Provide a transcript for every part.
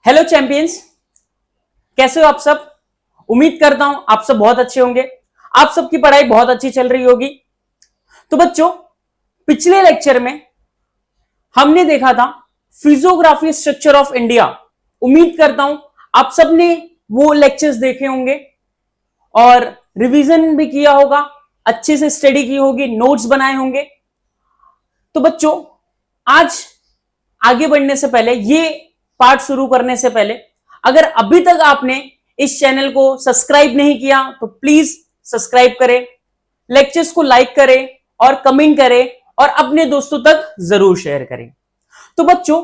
Hello champions, कैसे हो आप सब। उम्मीद करता हूं आप सब बहुत अच्छे होंगे। आप सबकी पढ़ाई बहुत अच्छी चल रही होगी। तो बच्चों, पिछले लेक्चर में हमने देखा था फिजियोग्राफी स्ट्रक्चर ऑफ इंडिया। उम्मीद करता हूं आप सबने वो लेक्चर्स देखे होंगे और रिवीजन भी किया होगा, अच्छे से स्टडी की होगी, नोट्स बनाए होंगे। तो बच्चों, आज आगे बढ़ने से पहले, ये पार्ट शुरू करने से पहले, अगर अभी तक आपने इस चैनल को सब्सक्राइब नहीं किया तो प्लीज सब्सक्राइब करें, लेक्चर्स को लाइक करें और कमेंट करें और अपने दोस्तों तक जरूर शेयर करें। तो बच्चों,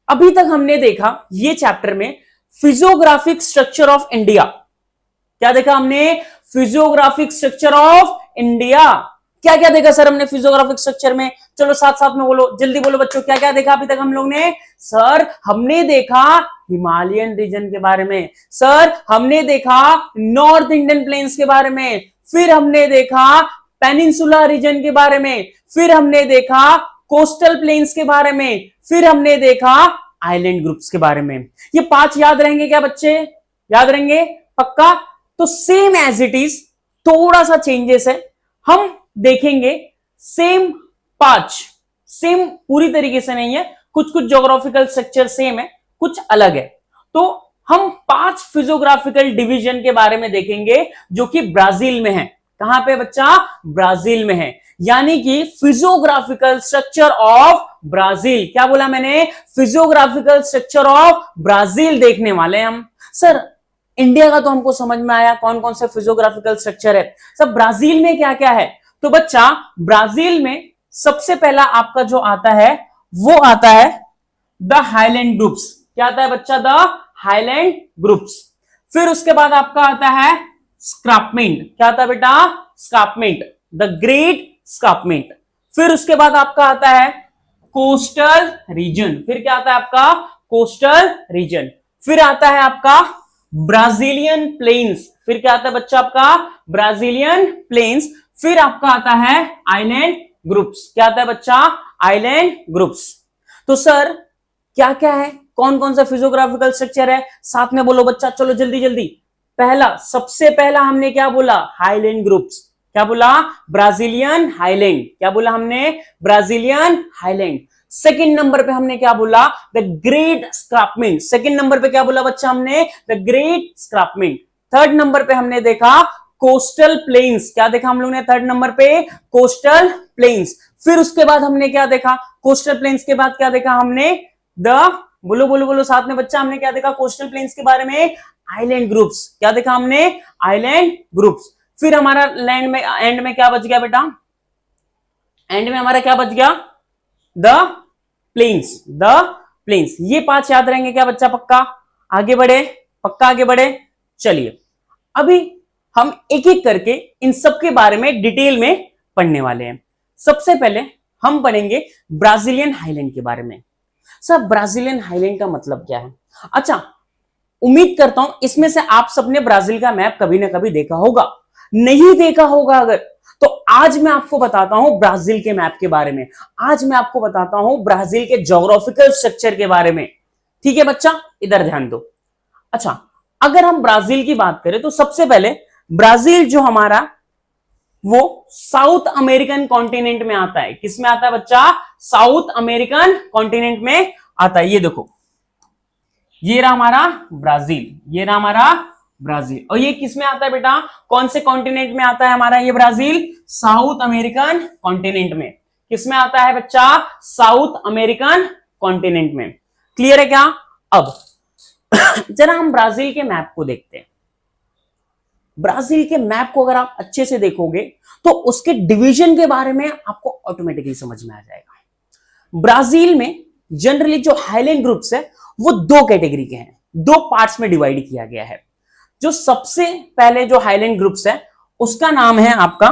अभी तक हमने देखा ये चैप्टर में फिजियोग्राफिक स्ट्रक्चर ऑफ इंडिया। क्या देखा हमने? Physiographic structure of India. क्या क्या देखा सर हमने फिजियोग्राफिक स्ट्रक्चर में? चलो साथ साथ में बोलो, जल्दी बोलो बच्चों, क्या क्या देखा अभी तक हम लोग ने? सर हमने देखा हिमालयन रीजन के बारे में, सर हमने देखा नॉर्थ इंडियन प्लेन्स के बारे में, फिर हमने देखा पेनिनसुला रीजन के बारे में, फिर हमने देखा कोस्टल प्लेन्स के बारे में, फिर हमने देखा आइलैंड ग्रुप्स के बारे में। ये 5 याद रहेंगे क्या बच्चे? याद रहेंगे पक्का? तो सेम एज इट इज, थोड़ा सा चेंजेस है। हम देखेंगे सेम 5, सेम पूरी तरीके से नहीं है, कुछ कुछ ज्योग्राफिकल स्ट्रक्चर सेम है, कुछ अलग है। तो हम 5 फिजियोग्राफिकल डिवीजन के बारे में देखेंगे जो कि ब्राजील में है। कहां पे बच्चा? ब्राजील में है। यानी कि फिजियोग्राफिकल स्ट्रक्चर ऑफ ब्राजील। क्या बोला मैंने? फिजियोग्राफिकल स्ट्रक्चर ऑफ ब्राजील देखने वाले हम। सर इंडिया का तो हमको समझ में आया कौन कौन से फिजियोग्राफिकल स्ट्रक्चर है, सब ब्राजील में क्या क्या है? तो बच्चा, ब्राजील में सबसे पहला आपका जो आता है वो आता है द हाईलैंड ग्रुप्स। क्या आता है बच्चा? The highland groups. फिर उसके बाद आपका आता है स्कार्पमेंट। क्या आता है बेटा? Escarpment, the great escarpment. फिर उसके बाद आपका आता है कोस्टल रीजन। फिर क्या आता है आपका? Coastal region. फिर आता है आपका ब्राजीलियन प्लेन्स। फिर क्या आता है बच्चा? आपका ब्राजीलियन प्लेन्स। फिर आपका आता है आइलैंड ग्रुप्स। क्या आता है बच्चा? Island groups. तो सर क्या क्या है, कौन कौन सा फिजियोग्राफिकल स्ट्रक्चर है? साथ में बोलो बच्चा, चलो जल्दी जल्दी। पहला, सबसे पहला हमने क्या बोला? Highland groups. क्या बोला? Brazilian highland. क्या बोला हमने? Brazilian highland. सेकंड नंबर पे हमने क्या बोला? The great escarpment. Second number पे क्या बोला बच्चा हमने? The great escarpment. Third number पे हमने देखा कोस्टल प्लेन्स। क्या देखा हम लोग ने थर्ड नंबर पे? Coastal planes. फिर उसके बाद हमने क्या देखा? कोस्टल प्लेन्स के बाद क्या देखा हमने? बोलो बोलो बोलो साथ में बच्चा, हमने क्या देखा कोस्टल प्लेन्स के बारे में? Island groups. क्या देखा हमने? Island groups. फिर हमारा लैंड में एंड में क्या बच गया बेटा? एंड में हमारा क्या बच गया? The plains, the plains. ये 5 याद रहेंगे क्या बच्चा? पक्का? आगे बढ़े, पक्का आगे बढ़े। चलिए अभी हम एक एक करके इन सब के बारे में डिटेल में पढ़ने वाले हैं। सबसे पहले हम पढ़ेंगे ब्राजीलियन हाईलैंड के बारे में। सर ब्राजीलियन हाईलैंड का मतलब क्या है? अच्छा, उम्मीद करता हूं इसमें से आप सबने ब्राजील का मैप कभी ना कभी देखा होगा। नहीं देखा होगा अगर, तो आज मैं आपको बताता हूं ब्राजील के मैप के बारे में। आज मैं आपको बताता हूं ब्राजील के ज्योग्राफिकल स्ट्रक्चर के बारे में। ठीक है बच्चा, इधर ध्यान दो। अच्छा, अगर हम ब्राजील की बात करें तो सबसे पहले ब्राजील जो हमारा, वो साउथ अमेरिकन कॉन्टिनेंट में आता है। किस में आता है बच्चा? साउथ अमेरिकन कॉन्टिनेंट में आता है। ये देखो, ये रहा हमारा ब्राजील, ये रहा हमारा ब्राजील। और ये किस में आता है बेटा? कौन से कॉन्टिनेंट में आता है हमारा ये ब्राजील? साउथ अमेरिकन कॉन्टिनेंट में। किस में आता है बच्चा? साउथ अमेरिकन कॉन्टिनेंट में। क्लियर है क्या? अब जरा हम ब्राजील के मैप को देखते हैं। ब्राजील के मैप को अगर आप अच्छे से देखोगे तो उसके डिवीजन के बारे में आपको ऑटोमेटिकली समझ में आ जाएगा। ब्राजील में जनरली जो हाईलैंड ग्रुप्स है वो 2 कैटेगरी के हैं, 2 पार्ट्स में डिवाइड किया गया है। जो सबसे पहले जो हाईलैंड ग्रुप्स है उसका नाम है आपका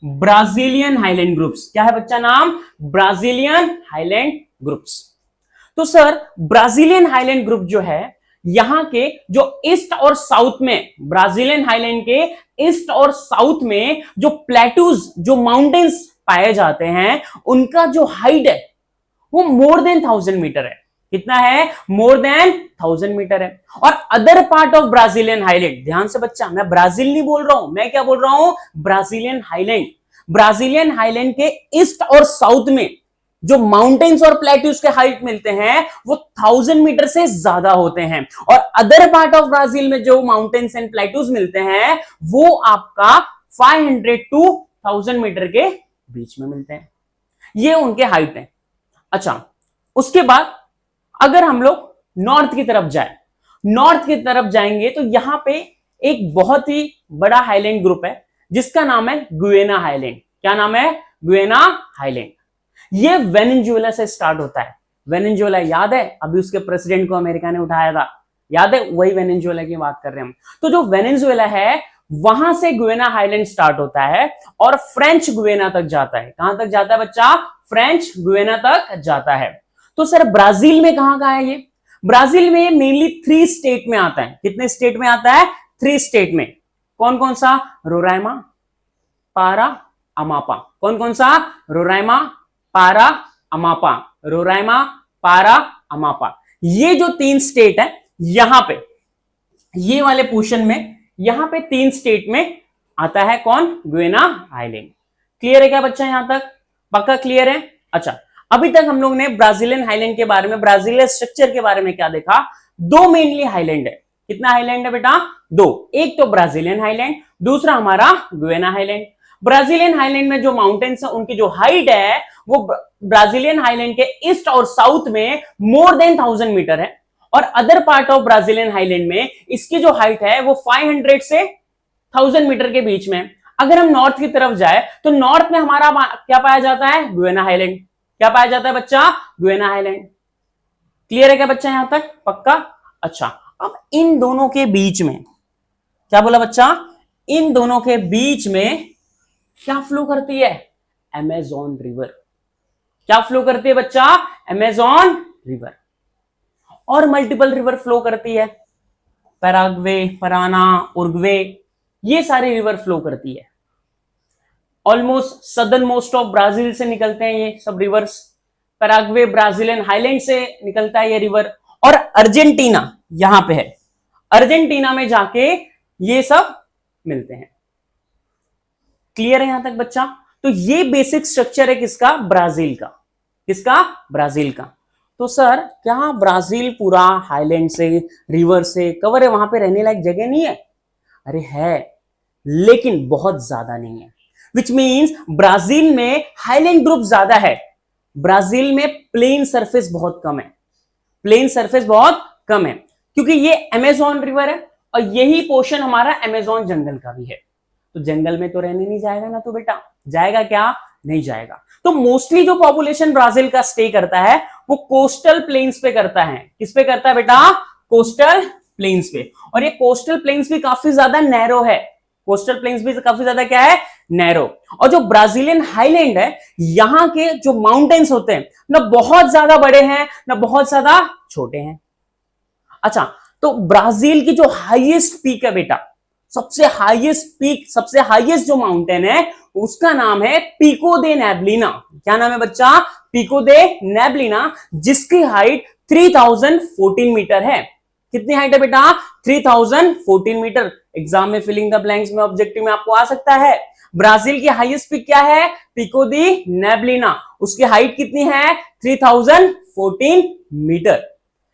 ब्राजीलियन हाईलैंड ग्रुप्स। क्या है बच्चा नाम? Brazilian highland groups. तो सर ब्राजीलियन हाईलैंड ग्रुप जो है, यहां के जो ईस्ट और साउथ में, ब्राजीलियन हाईलैंड के ईस्ट और साउथ में जो प्लेटूज, जो माउंटेन्स पाए जाते हैं, उनका जो हाइट है वो मोर देन 1000 मीटर है। कितना है? मोर देन 1000 मीटर है। और other part of Brazilian highland, ध्यान से बच्चा, मैं ब्राजील नहीं बोल रहा हूं, मैं क्या बोल रहा हूं? Brazilian highland. ब्राजीलियन हाईलैंड के ईस्ट और साउथ में जो माउंटेन्स और प्लेट्यूज के हाइट मिलते हैं वो 1000 मीटर से ज्यादा होते हैं, और अदर पार्ट ऑफ ब्राजील में जो माउंटेन्स एंड प्लेट्यूज मिलते हैं वो आपका 500 टू 1000 मीटर के बीच में मिलते हैं। ये उनके हाइट है। अच्छा, उसके बाद अगर हम लोग नॉर्थ की तरफ जाए, नॉर्थ की तरफ जाएंगे तो यहां पे एक बहुत ही बड़ा हाईलैंड ग्रुप है जिसका नाम है गुयेना हाईलैंड। क्या नाम है? गुयेना हाईलैंड। ये वेनेजुएला से स्टार्ट होता है। वेनेजुएला याद है? अभी उसके प्रेसिडेंट को अमेरिका ने उठाया था, याद है? वही वेनेजुएला की बात कर रहे हैं हम। तो जो वेनेजुएला है वहां से गुयेना हाईलैंड स्टार्ट होता है और फ्रेंच गुयेना तक जाता है। कहां तक जाता है बच्चा? फ्रेंच गुयेना तक जाता है। तो सर ब्राजील में कहां है ये? ब्राजील में मेनली 3 स्टेट में आता है। कितने स्टेट में आता है? 3 स्टेट में। कौन कौन सा? रोराइमा, पारा, अमापा। कौन कौन सा? रोराइमा, पारा, अमापा। रोराइमा, पारा, अमापा। ये जो 3 स्टेट है यहां पे, ये वाले पोर्शन में, यहां पे 3 स्टेट में आता है कौन? गुयेना आइलैंड। क्लियर है क्या बच्चा? यहां तक पक्का क्लियर है? अच्छा, अभी तक हम लोग ने ब्राजीलियन हाईलैंड के बारे में, ब्राजीलियन स्ट्रक्चर के बारे में क्या देखा? 2 मेनली हाईलैंड है। कितना हाईलैंड है बेटा? 2। एक तो ब्राजीलियन हाईलैंड, दूसरा हमारा गुयेना हाईलैंड। ब्राजीलियन हाईलैंड में जो माउंटेन्स है उनकी जो हाइट है वो ब्राजीलियन हाईलैंड के ईस्ट और साउथ में मोर देन 1000 मीटर है, और other part of Brazilian highland में इसकी जो हाइट है वो 500 से 1000 मीटर के बीच में। अगर हम नॉर्थ की तरफ जाए तो नॉर्थ में हमारा क्या पाया जाता है? गुयेना हाईलैंड। क्या पाया जाता है बच्चा? गुयेना हाईलैंड। क्लियर है क्या बच्चा यहां तक? पक्का? अच्छा, अब इन दोनों के बीच में क्या बोला बच्चा? इन दोनों के बीच में क्या फ्लो करती है? Amazon river. क्या फ्लो करती है बच्चा? Amazon river. और मल्टीपल रिवर फ्लो करती है, पैराग्वे, पराना, उरुग्वे, ये सारी रिवर फ्लो करती है। Almost southern most of Brazil से निकलते हैं ये सब रिवर्स। पैराग्वे ब्राजीलियन हाईलैंड से निकलता है ये रिवर, और अर्जेंटीना यहां पे है, अर्जेंटीना में जाके ये सब मिलते हैं। क्लियर है यहां तक बच्चा? तो ये बेसिक स्ट्रक्चर है किसका? ब्राजील का। किसका? ब्राजील का। तो सर क्या ब्राजील पूरा हाईलैंड से, रिवर से कवर है? वहां पे रहने लायक जगह नहीं है? अरे है, लेकिन बहुत ज्यादा नहीं है। विच मीन्स ब्राजील में हाईलैंड ग्रुप ज्यादा है, ब्राजील में प्लेन सरफेस बहुत कम है। प्लेन सरफेस बहुत कम है क्योंकि ये अमेज़न रिवर है और यही पोर्शन हमारा अमेज़न जंगल का भी है। तो जंगल में तो रहने नहीं जाएगा ना, तो बेटा जाएगा क्या? नहीं जाएगा। तो मोस्टली जो पॉपुलेशन ब्राजील का स्टे करता है वो कोस्टल प्लेन्स पे करता है। किस पे करता है बेटा? कोस्टल प्लेन्स पे। और ये कोस्टल प्लेन्स भी काफी ज्यादा नैरो है। कोस्टल प्लेन्स भी काफी ज्यादा क्या है? नैरो। और जो ब्राजीलियन हाईलैंड है, यहां के जो माउंटेन्स होते हैं ना बहुत ज्यादा बड़े हैं ना बहुत ज्यादा छोटे हैं। अच्छा, तो ब्राजील की जो हाईएस्ट पीक है बेटा, सबसे हाईएस्ट पीक, सबसे हाईएस्ट जो माउंटेन है उसका नाम है पिको दे नेबलिना। क्या नाम है बच्चा? पिको दे नेबलिना, जिसकी हाइट 3014 मीटर है। कितनी हाइट है बेटा? 3014 मीटर। एग्जाम में फिलिंग द ब्लैंक्स में, ऑब्जेक्टिव में आपको आ सकता है। ब्राजील की हाईएस्ट पीक क्या है? पिको दी नेबलिना। उसकी हाइट कितनी है? 3014 मीटर।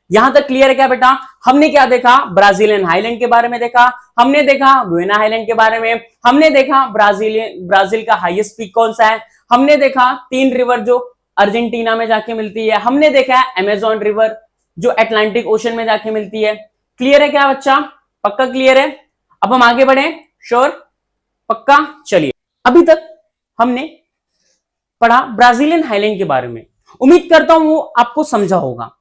यहां तक क्लियर है क्या बेटा? हमने क्या देखा? ब्राजीलियन हाईलैंड के बारे में देखा, हमने देखा गुयेना हाईलैंड के बारे में, हमने देखा ब्राजील का हाईएस्ट पीक कौन सा है, हमने देखा 3 रिवर जो अर्जेंटीना में जाके मिलती है, हमने देखा अमेज़न रिवर जो अटलांटिक ओशन में जाके मिलती है। क्लियर है क्या बच्चा? पक्का क्लियर है? अब हम आगे बढ़े? श्योर? पक्का? चलिए, अभी तक हमने पढ़ा ब्राजीलियन हाईलैंड के बारे में, उम्मीद करता हूं वो आपको समझा होगा।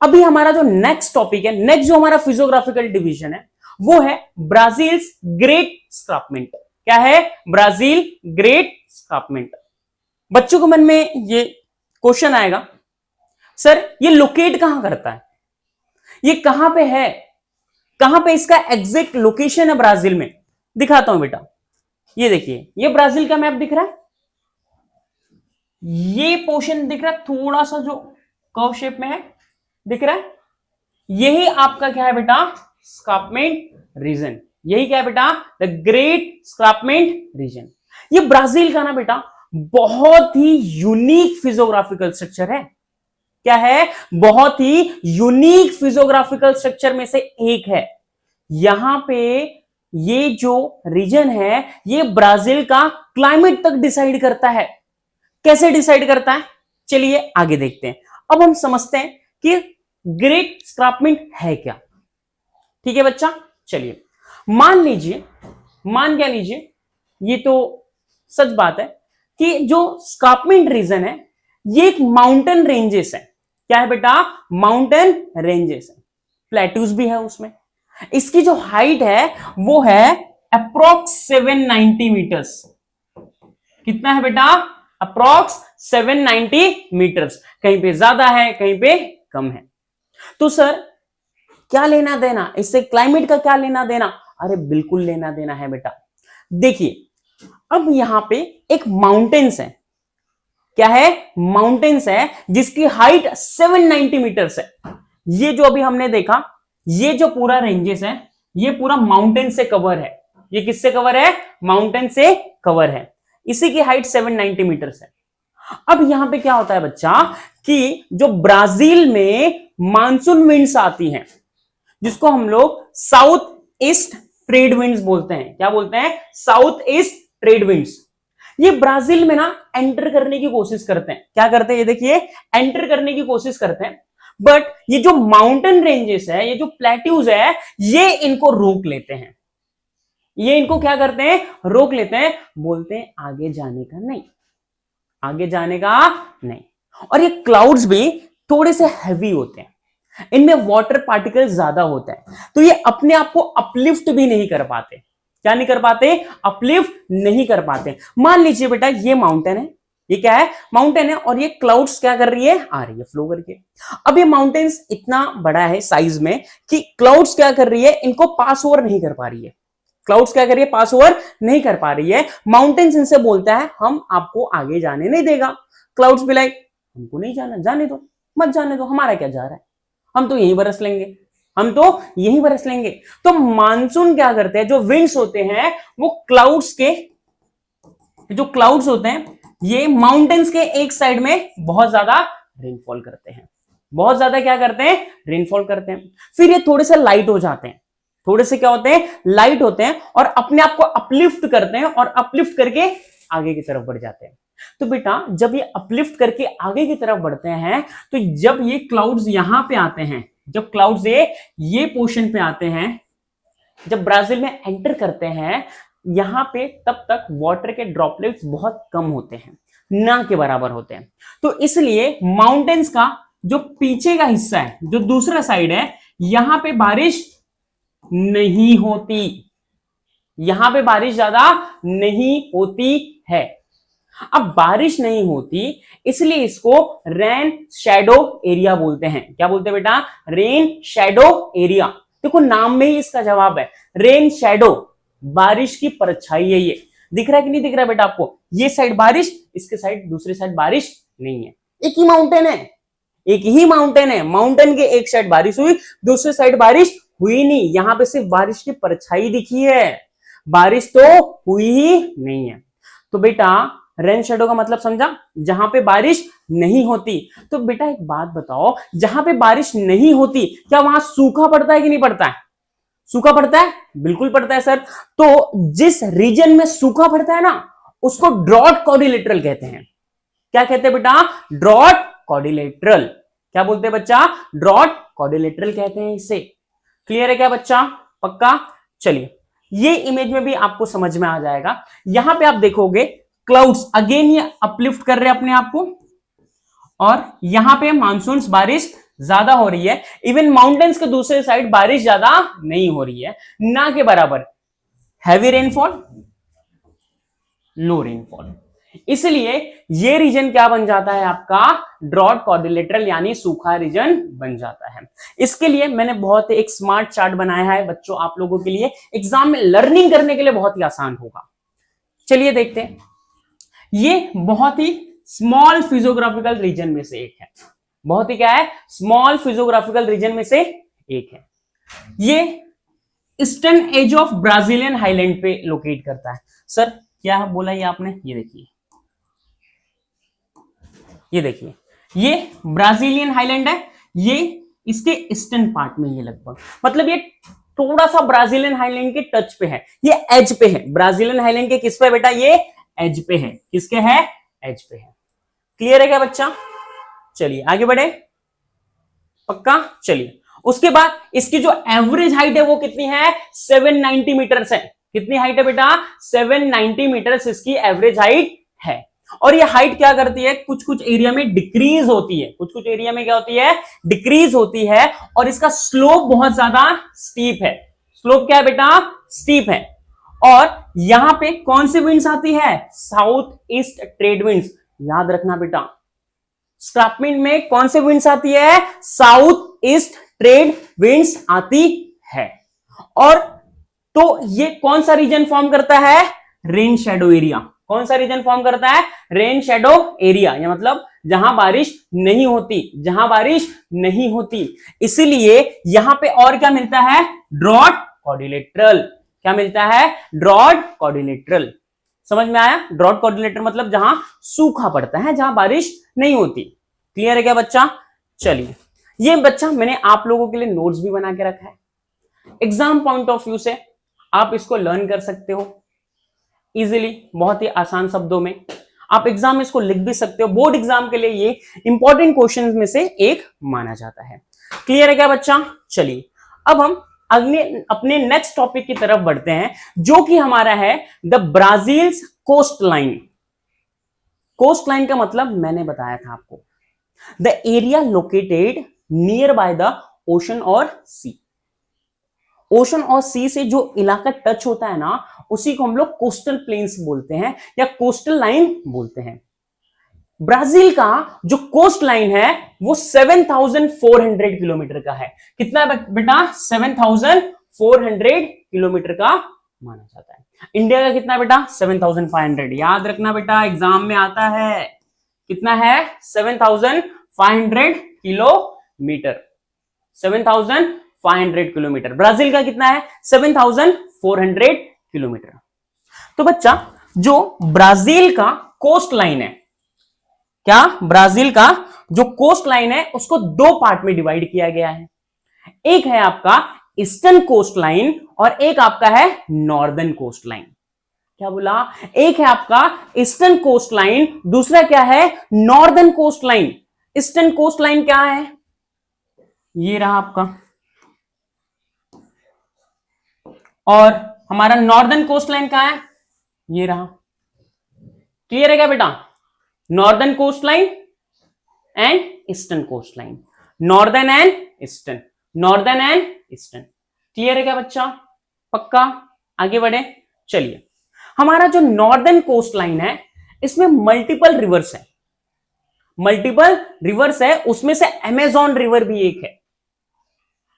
अभी हमारा जो नेक्स्ट टॉपिक है, नेक्स्ट जो हमारा फिजियोग्राफिकल डिवीजन है वो है ब्राजील्स ग्रेट स्कार्पमेंट। क्या है? Brazil great escarpment. बच्चों के मन में ये क्वेश्चन आएगा, सर ये लोकेट कहां करता है? ये कहां पे है? कहां पे इसका एग्जैक्ट लोकेशन है ब्राजील में? दिखाता हूं बेटा। ये देखिए, ये ब्राजील का मैप दिख रहा है, ये पोर्शन दिख रहा है थोड़ा सा जो कर्व शेप में है, दिख रहा है? यही आपका क्या है बेटा? Escarpment region. यही क्या है बेटा? The great escarpment region. ये ब्राजील का ना बेटा बहुत ही यूनिक फिजियोग्राफिकल स्ट्रक्चर है। क्या है? बहुत ही यूनिक फिजियोग्राफिकल स्ट्रक्चर में से एक है। यहां पे ये जो रीजन है ये ब्राजील का क्लाइमेट तक डिसाइड करता है। कैसे डिसाइड करता है? चलिए आगे देखते हैं। अब हम समझते हैं कि ग्रेट स्कार्पमेंट है क्या। ठीक है बच्चा, चलिए मान क्या लीजिए, ये तो सच बात है कि जो स्कार्पमेंट रीजन है ये एक माउंटेन रेंजेस है। क्या है बेटा? माउंटेन रेंजेस है, प्लेट्यूज भी है उसमें। इसकी जो हाइट है वो है अप्रोक्स 790 मीटर्स। कितना है बेटा? Approx 790 metres. कहीं पे ज्यादा है, कहीं पे कम है। तो सर क्या लेना देना इससे, क्लाइमेट का क्या लेना देना? अरे बिल्कुल लेना देना है बेटा। देखिए अब यहां पे एक माउंटेन्स है। क्या है? माउंटेन्स है जिसकी हाइट 790 मीटर्स है। ये जो अभी हमने देखा, ये जो पूरा रेंजेस है ये पूरा माउंटेन से कवर है। ये किससे कवर है? माउंटेन से कवर है। इसी की हाइट 790 मीटर्स है। अब यहां पे क्या होता है बच्चा कि जो ब्राजील में मानसून विंड्स आती हैं जिसको हम लोग साउथ ईस्ट ट्रेड विंड्स बोलते हैं। क्या बोलते हैं? South east trade winds. ये ब्राजील में ना एंटर करने की कोशिश करते हैं। क्या करते हैं? ये देखिए, एंटर करने की कोशिश करते हैं, बट ये जो माउंटेन रेंजेस है, ये जो प्लेट्यूज है, ये इनको रोक लेते हैं। ये इनको क्या करते हैं? रोक लेते हैं। बोलते हैं आगे जाने का नहीं, आगे जाने का नहीं। और ये क्लाउड्स भी थोड़े से हैवी होते हैं, इनमें वाटर पार्टिकल ज्यादा होता है, तो ये अपने आप को अपलिफ्ट भी नहीं कर पाते। क्या नहीं कर पाते? अपलिफ्ट नहीं कर पाते। मान लीजिए बेटा ये माउंटेन है, ये क्या है? माउंटेन है, और ये क्लाउड्स क्या कर रही है? आ रही है फ्लो करके। अब ये माउंटेन्स इतना बड़ा है साइज में कि क्लाउड्स क्या कर रही है? इनको पास ओवर नहीं कर पा रही है। क्लाउड्स क्या कर रही है? पास ओवर नहीं कर पा रही है। माउंटेन्स इनसे बोलता है हम आपको आगे जाने नहीं देगा। क्लाउड्स भी लाइक हमको नहीं जाना, जाने दो, मत जाने दो, हमारा क्या जा रहा है, हम तो यहीं बरस लेंगे, हम तो यहीं बरस लेंगे। तो मानसून क्या करते हैं? जो विंड्स होते हैं वो क्लाउड्स के, जो क्लाउड्स होते हैं ये माउंटेन्स के एक साइड में बहुत ज्यादा रेनफॉल करते हैं। बहुत ज्यादा क्या करते हैं? रेनफॉल करते हैं। फिर ये थोड़े से लाइट हो जाते हैं, थोड़े से क्या होते हैं? लाइट होते हैं, और अपने आप को अपलिफ्ट करते हैं, और अपलिफ्ट करके आगे की तरफ बढ़ जाते हैं। तो बेटा जब ये अपलिफ्ट करके आगे की तरफ बढ़ते हैं, तो जब ये क्लाउड्स यहां पे आते हैं, जब क्लाउड्स ये पोर्शन पे आते हैं, जब ब्राजील में एंटर करते हैं यहां पे, तब तक वाटर के ड्रॉपलेट्स बहुत कम होते हैं, ना के बराबर होते हैं। तो इसलिए माउंटेन्स का जो पीछे का हिस्सा है, जो दूसरा साइड है, यहां पे बारिश नहीं होती, यहां पे बारिश ज्यादा नहीं होती है। अब बारिश नहीं होती इसलिए इसको रेन शैडो एरिया बोलते हैं। क्या बोलते हैं बेटा? Rain shadow area. देखो नाम में ही इसका जवाब है, रेन शैडो, बारिश की परछाई है। ये दिख रहा है कि नहीं दिख रहा है बेटा आपको? ये साइड बारिश, इसके साइड, दूसरी साइड बारिश नहीं है। एक ही माउंटेन है, एक ही माउंटेन है, माउंटेन के एक साइड बारिश हुई, दूसरी साइड बारिश हुई नहीं। यहां पे सिर्फ बारिश की परछाई दिखी है, बारिश तो हुई ही नहीं है। तो बेटा रेन शेडो का मतलब समझा? जहां पे बारिश नहीं होती। तो बेटा एक बात बताओ, जहां पे बारिश नहीं होती क्या वहां सूखा पड़ता है कि नहीं पड़ता है? सूखा पड़ता है, बिल्कुल पड़ता है सर। तो जिस रीजन में सूखा पड़ता है ना उसको ड्रॉट कॉर्डिलेटरल कहते हैं। क्या कहते हैं बेटा? ड्रॉट कॉर्डिलेटरल। क्या बोलते हैं बच्चा? ड्रॉट कॉर्डिलेटरल कहते हैं इसे। क्लियर है क्या बच्चा? पक्का? चलिए ये इमेज में भी आपको समझ में आ जाएगा। यहां पे आप देखोगे क्लाउड्स अगेन ये अपलिफ्ट कर रहे हैं अपने आप को, और यहां पे मानसून बारिश ज्यादा हो रही है। इवन माउंटेन्स के दूसरे साइड बारिश ज्यादा नहीं हो रही है, ना के बराबर। हैवी रेनफॉल, लो रेनफॉल। इसलिए ये रीजन क्या बन जाता है आपका? ड्रॉट कॉर्डिलेटरल यानी सूखा रीजन बन जाता है। इसके लिए मैंने बहुत एक स्मार्ट चार्ट बनाया है बच्चों आप लोगों के लिए, एग्जाम में लर्निंग करने के लिए बहुत ही आसान होगा। चलिए देखते हैं। ये बहुत ही स्मॉल फिजियोग्राफिकल रीजन में से एक है। बहुत ही क्या है, स्मॉल फिजियोग्राफिकल रीजन में से एक है। ये eastern edge of Brazilian highland पे लोकेट करता है। सर क्या बोला ये आपने, ये देखिए, ये देखिए, ये ब्राजीलियन हाईलैंड है, ये इसके ईस्टर्न पार्ट में, ये लगभग मतलब ये थोड़ा सा ब्राजीलियन हाईलैंड के टच पे है, ये एज पे है। ब्राजीलियन हाईलैंड के किस पे बेटा, ये एज पे है। किसके है, एज पे है। क्लियर है क्या बच्चा? चलिए आगे बढ़े, पक्का। चलिए उसके बाद इसकी जो एवरेज हाइट है वो कितनी है, 790 मीटर्स है। कितनी हाइट है बेटा, 790 मीटर्स इसकी एवरेज हाइट है। और ये हाइट क्या करती है, कुछ कुछ एरिया में डिक्रीज होती है, कुछ कुछ एरिया में क्या होती है, डिक्रीज होती है। और इसका स्लोप बहुत ज्यादा स्टीप है। स्लोप क्या है बेटा, स्टीप है। और यहां पे कौन सी विंड्स आती है, साउथ ईस्ट ट्रेड विंड्स। याद रखना बेटा, स्क्रापिंग में कौन से विंड्स आती है, साउथ ईस्ट ट्रेड विंड्स आती है। और तो ये कौन सा रीजन फॉर्म करता है, रेन शेडो एरिया। कौन सा रीजन फॉर्म करता है, रेन शेडो एरिया, या मतलब जहां बारिश नहीं होती, जहां बारिश नहीं होती। इसीलिए यहां पे और क्या मिलता है, ड्रॉट क्वाड्रिलेटरल। क्या मिलता है, ड्रॉट क्वाड्रिलेटरल। समझ में आया, ड्रॉट क्वाड्रिलेटरल मतलब जहां सूखा पड़ता है, जहां बारिश नहीं होती। क्लियर है क्या बच्चा? चलिए ये बच्चा मैंने आप लोगों के लिए नोट्स भी बना के रखा है, एग्जाम पॉइंट ऑफ व्यू से आप इसको लर्न कर सकते हो इजीली, बहुत ही आसान शब्दों में। आप एग्जाम में इसको लिख भी सकते हो, बोर्ड एग्जाम के लिए ये इंपॉर्टेंट क्वेश्चंस में से एक माना जाता है। क्लियर है क्या बच्चा? चलिए अब हम अपने नेक्स्ट टॉपिक की तरफ बढ़ते हैं, जो कि हमारा है the Brazil's coast line. Coast line का मतलब मैंने बताया था आपको, the area located near by the ocean और सी। ओशन और सी से जो इलाका टच होता है ना, उसी को हम लोग कोस्टल प्लेन्स बोलते हैं या कोस्टल लाइन बोलते हैं। ब्राजील का जो कोस्ट लाइन है वो 7,400 किलोमीटर का है। कितना बेटा, 7,400 किलोमीटर का माना जाता है। इंडिया का कितना बेटा, 7,500। याद रखना बेटा, एग्जाम में आता है। कितना है, 7,500 किलोमीटर। 7,500 किलोमीटर। ब्राजील का कितना है, 7,400 किलोमीटर। तो बच्चा जो ब्राजील का कोस्ट लाइन है, क्या ब्राजील का जो कोस्ट लाइन है उसको दो पार्ट में डिवाइड किया गया है। एक है आपका ईस्टर्न कोस्ट लाइन और एक आपका है नॉर्दर्न कोस्ट लाइन। क्या बोला, एक है आपका ईस्टर्न कोस्ट लाइन, दूसरा क्या है, northern coast line. Eastern coast line क्या है, ये रहा आपका, और हमारा नॉर्दर्न कोस्ट लाइन कहां है, ये रहा। क्लियर है क्या बेटा, northern coast line and eastern coast line, northern and eastern, northern and eastern. Clear है क्या बच्चा, पक्का। आगे बढ़े, चलिए हमारा जो नॉर्दर्न कोस्ट लाइन है इसमें मल्टीपल रिवर्स है, मल्टीपल रिवर्स है, उसमें से अमेजॉन रिवर भी एक है।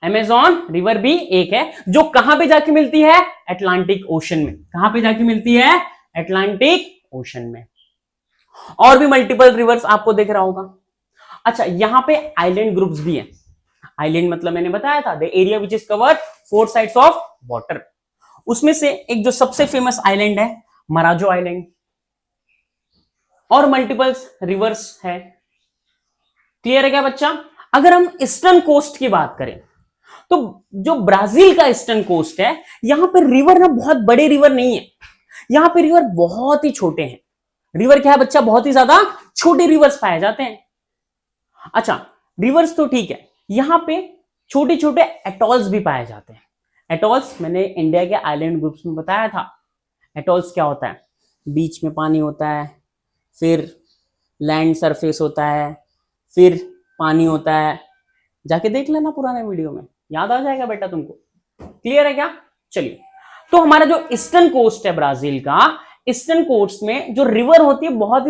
अमेजॉन रिवर भी एक है जो कहां पे जाके मिलती है, अटलांटिक ओशन में। कहां पे जाके मिलती है, अटलांटिक ओशन में। और भी मल्टीपल रिवर्स आपको दिख रहा होगा। अच्छा, यहां पे आइलैंड ग्रुप्स भी हैं। आइलैंड मतलब मैंने बताया था, the area which is covered four sides of water. उसमें से एक जो सबसे फेमस आइलैंड है मराजो आइलैंड, और मल्टीपल्स रिवर्स है। क्लियर है क्या बच्चा। अगर हम ईस्टर्न कोस्ट की बात करें तो जो ब्राजील का ईस्टर्न कोस्ट है, यहां पर रिवर ना बहुत बड़े रिवर नहीं है, यहां पे रिवर बहुत ही छोटे हैं। रिवर क्या है बच्चा, बहुत ही ज्यादा छोटे रिवर्स पाए जाते हैं। अच्छा, रिवर्स तो ठीक है, यहां पे छोटे छोटे एटॉल्स भी पाए जाते हैं। एटॉल्स मैंने इंडिया के आइलैंड ग्रुप्स में बताया था। एटॉल्स क्या होता है, बीच में पानी होता है, फिर लैंड सरफेस होता है, फिर पानी होता है। जाके देख लेना पुराने वीडियो में, याद आ जाएगा बेटा तुमको। क्लियर है क्या। चलिए, तो हमारा जो ईस्टर्न कोस्ट है ब्राजील का, ईस्टर्न कोस्ट में जो रिवर होती है बहुत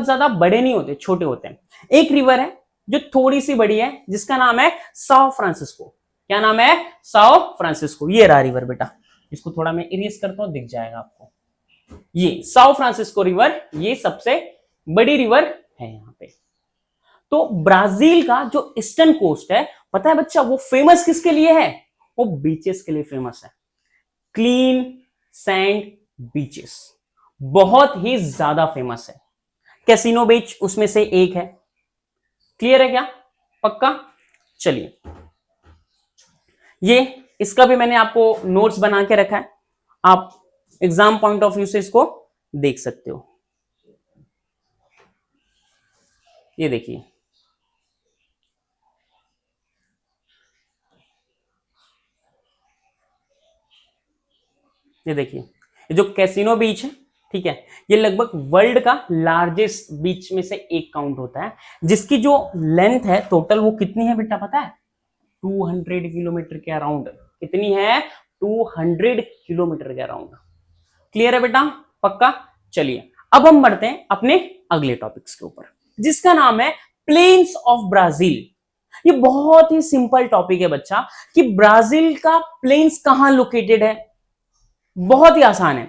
ज्यादा बड़े नहीं होते, छोटे होते हैं। एक रिवर है जो थोड़ी सी बड़ी है जिसका नाम है साओ फ्रांसिस्को। क्या नाम है, साओ फ्रांसिस्को। ये रहा रिवर बेटा, इसको थोड़ा मैं इरेज करता हूं, दिख जाएगा आपको। ये साओ फ्रांसिस्को रिवर, ये सबसे बड़ी रिवर है यहां पे। तो ब्राजील का जो ईस्टर्न कोस्ट है, पता है बच्चा, वो फेमस किसके लिए है? वो बीचेस के लिए फेमस है। क्लीन सैंड बीचेस बहुत ही ज्यादा फेमस है। कैसीनो बीच उसमें से एक है। क्लियर है क्या? पक्का? चलिए, ये इसका भी मैंने आपको नोट्स बना के रखा है, आप एग्जाम पॉइंट ऑफ व्यू से इसको देख सकते हो। ये देखिए, ये देखिए, ये जो कैसीनो बीच है, ठीक है, ये लगभग वर्ल्ड का लार्जेस्ट बीच में से एक काउंट होता है, जिसकी जो लेंथ है टोटल वो कितनी है बेटा पता है? 200 किलोमीटर के अराउंड। कितनी है? 200 किलोमीटर के अराउंड। क्लियर है बेटा? पक्का? चलिए, अब हम बढ़ते हैं अपने अगले टॉपिक्स के ऊपर, जिसका नाम है प्लेन्स ऑफ ब्राजील। ये बहुत ही सिंपल टॉपिक है बच्चा, कि ब्राजील का प्लेन्स कहां लोकेटेड है। बहुत ही आसान है।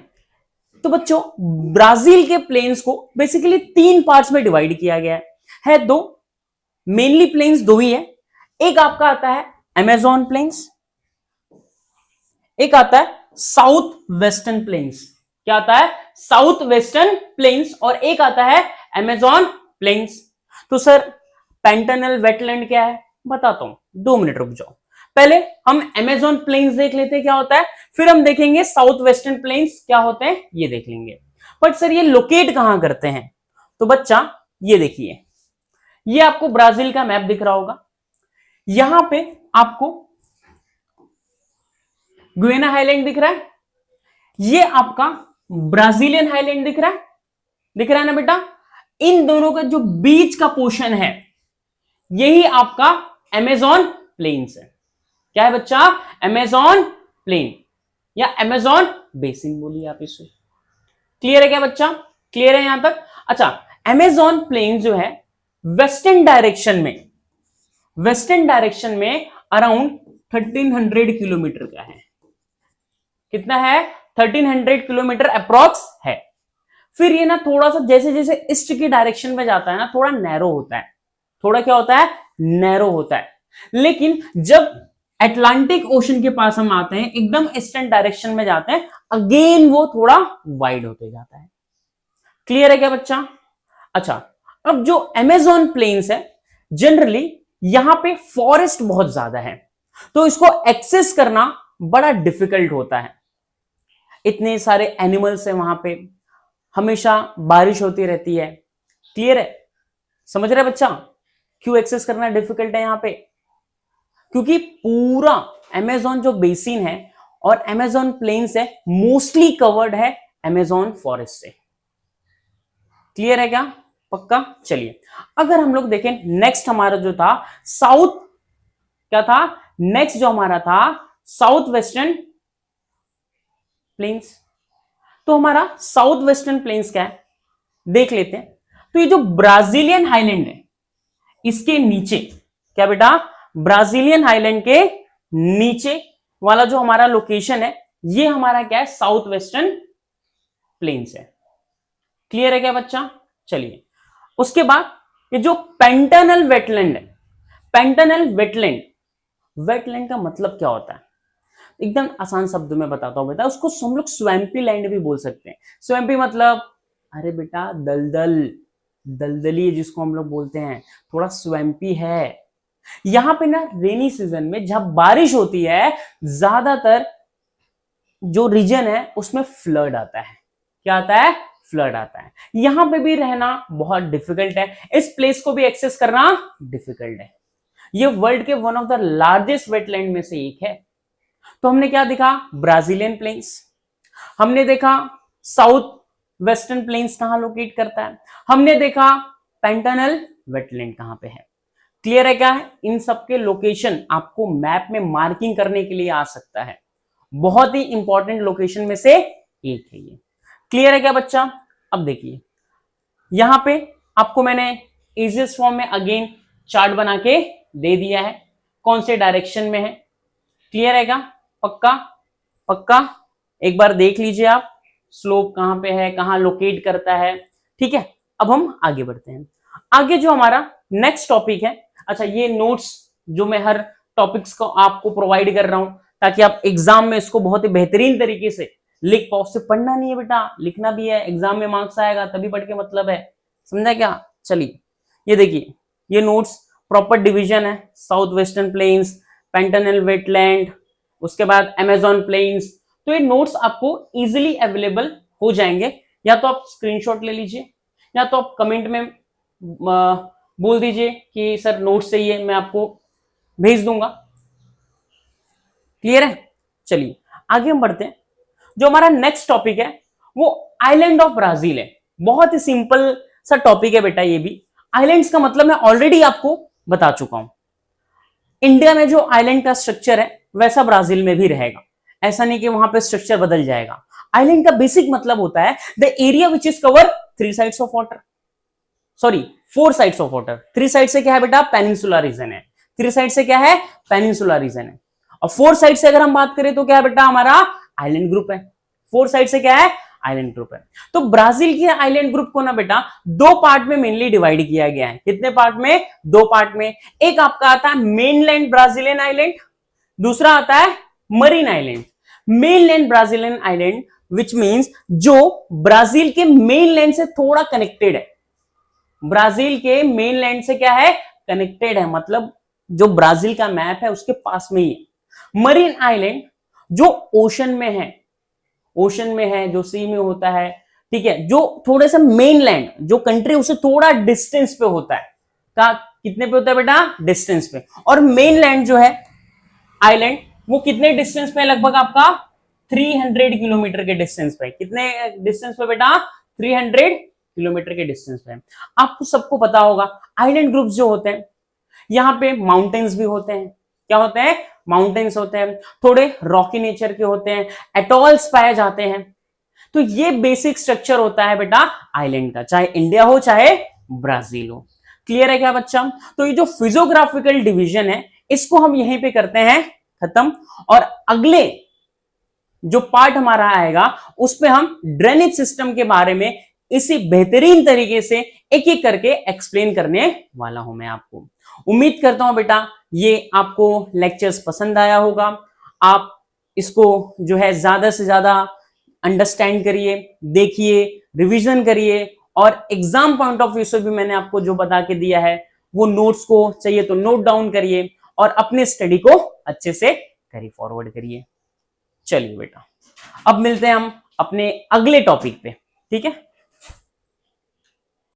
तो बच्चों, ब्राजील के प्लेन्स को बेसिकली 3 पार्ट्स में डिवाइड किया गया है दो, मेनली प्लेन्स दो ही है। एक आपका आता है अमेजॉन प्लेन्स, एक आता है साउथ वेस्टर्न प्लेन्स। क्या आता है? South western plains. और एक आता है अमेजॉन प्लेन्स। तो सर पेंटानल वेटलैंड क्या है बताता हूं, 2 मिनट रुक जाओ। पहले हम अमेजॉन प्लेन्स देख लेते हैं क्या होता है, फिर हम देखेंगे साउथ वेस्टर्न प्लेन्स क्या होते हैं, ये देख लेंगे। बट सर ये लोकेट कहां करते हैं? तो बच्चा ये देखिए, ये आपको ब्राजील का मैप दिख रहा होगा। यहां पे आपको गुयाना हाईलैंड दिख रहा है, ये आपका ब्राजीलियन हाईलैंड दिख रहा है, दिख रहा है ना बेटा? इन दोनों का जो बीच का पोर्शन है, यही आपका अमेजॉन प्लेन्स है। क्या है बच्चा? अमेजॉन प्लेन या अमेजॉन बेसिन बोलिए आप इसे। क्लियर है क्या बच्चा? क्लियर है यहां तक? अच्छा, अमेजॉन प्लेन जो है वेस्टर्न डायरेक्शन में अराउंड 1300 किलोमीटर का है। कितना है? 1300 किलोमीटर अप्रॉक्स है। फिर ये ना थोड़ा सा जैसे जैसे ईस्ट की डायरेक्शन में जाता है ना, थोड़ा नैरो होता है। थोड़ा क्या होता है? नैरो होता है। लेकिन जब अटलांटिक ओशन के पास हम आते हैं, एकदम ईस्टर्न डायरेक्शन में जाते हैं, अगेन वो थोड़ा वाइड होते जाता है। क्लियर है क्या बच्चा? अच्छा, अब जो अमेजॉन प्लेन्स है, जनरली यहां पे फॉरेस्ट बहुत ज्यादा है, तो इसको एक्सेस करना बड़ा डिफिकल्ट होता है। इतने सारे एनिमल्स है वहां पे, हमेशा बारिश होती रहती है। क्लियर है? समझ रहे बच्चा क्यों एक्सेस करना डिफिकल्ट है यहां पे? क्योंकि पूरा अमेजॉन जो बेसिन है और अमेजॉन प्लेन्स है, मोस्टली कवर्ड है अमेजॉन फॉरेस्ट से। क्लियर है क्या? पक्का? चलिए, अगर हम लोग देखें नेक्स्ट हमारा जो था साउथ, क्या था नेक्स्ट जो हमारा था? South western plains. तो हमारा साउथ वेस्टर्न प्लेन्स क्या है देख लेते हैं। तो ये जो ब्राजीलियन हाईलैंड है, इसके नीचे क्या बेटा? ब्राजीलियन हाईलैंड के नीचे वाला जो हमारा लोकेशन है, ये हमारा क्या है? साउथ वेस्टर्न प्लेन्स है। क्लियर है क्या बच्चा? चलिए, उसके बाद ये जो पेंटानल वेटलैंड है, पेंटानल वेटलैंड का मतलब क्या होता है? एकदम आसान शब्द में बताता हूं बेटा, उसको हम लोग स्वैम्पी लैंड भी बोल सकते हैं। स्वैम्पी मतलब, अरे बेटा दलदली जिसको हम लोग बोलते हैं, थोड़ा स्वैम्पी है। यहां पे ना रेनी सीजन में जब बारिश होती है, ज्यादातर जो रीजन है उसमें फ्लड आता है। क्या आता है? फ्लड आता है। यहां पे भी रहना बहुत डिफिकल्ट है, इस प्लेस को भी एक्सेस करना डिफिकल्ट है। ये वर्ल्ड के one of the largest wetland में से एक है। तो हमने क्या देखा? ब्राजीलियन प्लेन्स, हमने देखा साउथ वेस्टर्न प्लेन्स कहां लोकेट करता है, हमने देखा पेंटानल वेटलैंड कहां पे है। क्लियर है क्या है? इन सब के लोकेशन आपको मैप में मार्किंग करने के लिए आ सकता है, बहुत ही इंपॉर्टेंट लोकेशन में से एक है ये। क्लियर है क्या बच्चा? अब देखिए, यहां पे आपको मैंने इजीएस्ट फॉर्म में अगेन चार्ट बना के दे दिया है, कौन से डायरेक्शन में है। क्लियर है क्या? पक्का? पक्का? एक बार देख लीजिए आप, स्लोप कहां पे है, कहां लोकेट करता है। ठीक है, अब हम आगे बढ़ते हैं। आगे जो हमारा नेक्स्ट टॉपिक है, अच्छा ये नोट्स जो मैं हर टॉपिक्स को आपको प्रोवाइड कर रहा हूं ताकि आप एग्जाम में इसको बहुत ही बेहतरीन तरीके से लिख पाओ। सिर्फ पढ़ना नहीं है बेटा, लिखना भी है, एग्जाम में मार्क्स आएगा तभी पढ़ के मतलब है, समझा क्या? चलिए ये देखिए, ये नोट्स प्रॉपर डिवीजन है, south western plains, Pantanal wetland, उसके बाद अमेजॉन प्लेन्स। तो ये नोट्स आपको इजीली अवेलेबल हो जाएंगे, या तो आप स्क्रीनशॉट ले लीजिए या तो आप कमेंट में बोल दीजिए कि सर नोट्स चाहिए, मैं आपको भेज दूंगा। क्लियर है? चलिए आगे हम बढ़ते हैं। जो हमारा नेक्स्ट टॉपिक है वो आइलैंड ऑफ ब्राजील है। बहुत ही सिंपल सा टॉपिक है बेटा, ये भी आइलैंड्स का मतलब मैं ऑलरेडी आपको बता चुका हूं। इंडिया में जो आइलैंड का स्ट्रक्चर है वैसा ब्राजील में भी रहेगा, ऐसा नहीं कि वहां पे स्ट्रक्चर बदल जाएगा। आइलैंड का बेसिक मतलब होता है the area which is cover 3 sides of water, sorry 4 sides of water. 3 side से क्या है बेटा? पेनिनसुला रीजन है। 3 साइड से क्या है? पेनिनसुला रीजन है। और 4 साइड से अगर हम बात करें तो क्या है बेटा? हमारा आइलैंड ग्रुप है। 4 साइड से क्या है? आइलैंड ग्रुप है। तो ब्राजील के आइलैंड ग्रुप को ना बेटा 2 पार्ट में मेनली डिवाइड किया गया है। कितने पार्ट में? 2 पार्ट में। एक आपका आता है मेनलैंड ब्राजीलियन आइलैंड, दूसरा आता है marine island. Mainland Brazilian island which means जो ब्राजील के मेनलैंड से थोड़ा कनेक्टेड है। ब्राजील के मेनलैंड से क्या है? कनेक्टेड है, मतलब जो ब्राजील का मैप है उसके पास में ही है। मरीन आइलैंड जो ओशन में है, ओशन में है, जो सी में होता है, ठीक है, जो थोड़े से मेनलैंड जो कंट्री उससे थोड़ा डिस्टेंस पे होता है। का कितने पे होता है बेटा? डिस्टेंस पे। और मेनलैंड जो है आइलैंड वो कितने डिस्टेंस पे? लगभग आपका 300 किलोमीटर के डिस्टेंस पे। कितने डिस्टेंस पे बेटा? 300 किलोमीटर के डिस्टेंस पे। आपको सबको पता होगा आइलैंड ग्रुप्स जो होते हैं यहां पे माउंटेन्स भी होते हैं। क्या होते हैं? माउंटेन्स होते हैं, थोड़े रॉकी नेचर के होते हैं, एटॉल्स पाए जाते हैं। तो ये बेसिक स्ट्रक्चर होता है बेटा आइलैंड का, चाहे इंडिया हो चाहे ब्राजील हो। क्लियर है क्या बच्चा? तो ये जो फिजियोग्राफिकल डिवीजन है इसको हम यहीं पे करते हैं खत्म, और अगले जो पार्ट हमारा आएगा उस पे हम ड्रेनेज सिस्टम के बारे में इसी बेहतरीन तरीके से एक एक करके एक्सप्लेन करने वाला हूं मैं आपको। उम्मीद करता हूं बेटा ये आपको लेक्चर्स पसंद आया होगा। आप इसको जो है ज्यादा से ज्यादा अंडरस्टैंड करिए, देखिए, रिवीजन करिए, और एग्जाम पॉइंट ऑफ व्यू से भी मैंने आपको जो बता के दिया है वो नोट्स को चाहिए तो नोट डाउन करिए और अपने स्टडी को अच्छे से कैरी फॉरवर्ड करिए। चलिए बेटा अब मिलते हैं हम अपने अगले टॉपिक पे, ठीक है।